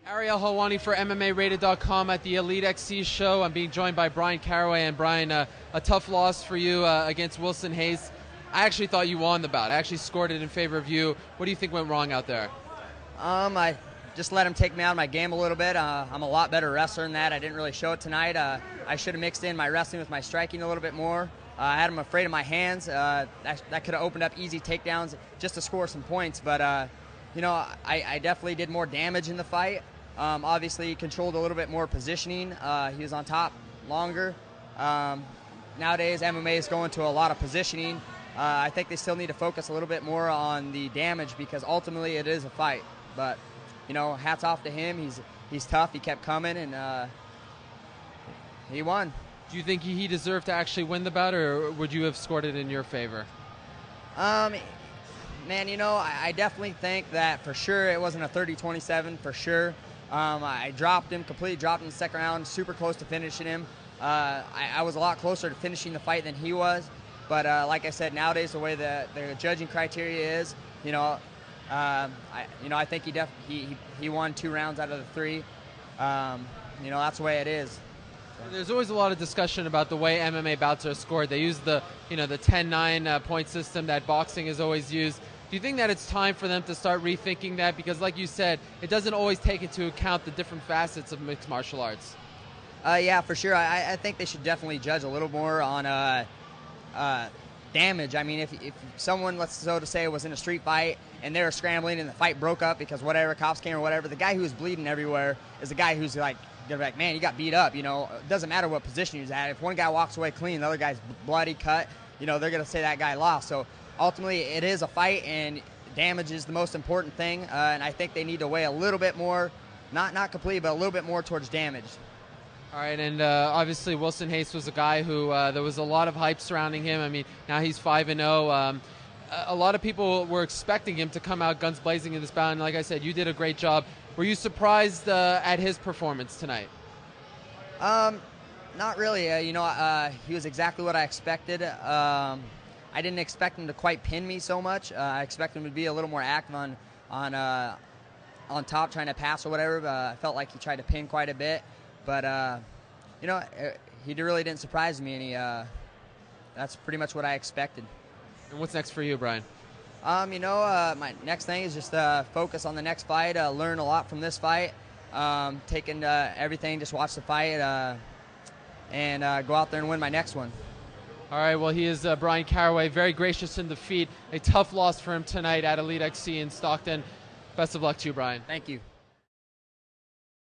Ariel Helwani for MMARated.com at the Elite XC show. I'm being joined by Bryan Caraway. And Bryan, a tough loss for you against Wilson Reis. I actually thought you won the bout. I actually scored it in favor of you. What do you think went wrong out there? I just let him take me out of my game a little bit. I'm a lot better wrestler than that. I didn't really show it tonight. I should have mixed in my wrestling with my striking a little bit more. I had him afraid of my hands. That could have opened up easy takedowns just to score some points. But, I definitely did more damage in the fight. Obviously, he controlled a little bit more positioning. He was on top longer. Nowadays, MMA is going to a lot of positioning. I think they still need to focus a little bit more on the damage because ultimately it is a fight. But, hats off to him. He's tough. He kept coming, and he won. Do you think he deserved to actually win the bout, or would you have scored it in your favor? Man, I definitely think that for sure it wasn't a 30-27 for sure. I completely dropped him in the second round, super close to finishing him. I was a lot closer to finishing the fight than he was. But like I said, nowadays the way the judging criteria is, I think he won 2 rounds out of the 3. That's the way it is. There's always a lot of discussion about the way MMA bouts are scored. They use the 10-9 point system that boxing has always used. Do you think that it's time for them to start rethinking that? Because like you said, it doesn't always take into account the different facets of mixed martial arts. Yeah, for sure. I think they should definitely judge a little more on damage. I mean, if someone, let's so to say, was in a street fight and they were scrambling and the fight broke up because whatever, cops came or whatever, the guy who's bleeding everywhere is the guy who's like, they're like, man, you got beat up. It doesn't matter what position he's at. If one guy walks away clean, the other guy's bloody, cut, they're going to say that guy lost. So ultimately, it is a fight, and damage is the most important thing. And I think they need to weigh a little bit more, not completely, but a little bit more towards damage. All right, and obviously Wilson Reis was a guy who there was a lot of hype surrounding him. I mean, now he's 5-0. A lot of people were expecting him to come out guns blazing in this bout, and like I said, you did a great job. Were you surprised at his performance tonight? Not really. He was exactly what I expected. I didn't expect him to quite pin me so much. I expected him to be a little more active on top, trying to pass or whatever. I felt like he tried to pin quite a bit. But, he really didn't surprise me, and that's pretty much what I expected. And what's next for you, Bryan? My next thing is just focus on the next fight, learn a lot from this fight, taking everything, just watch the fight, and go out there and win my next one. All right, well, he is Bryan Caraway, very gracious in defeat. A tough loss for him tonight at Elite XC in Stockton. Best of luck to you, Bryan. Thank you.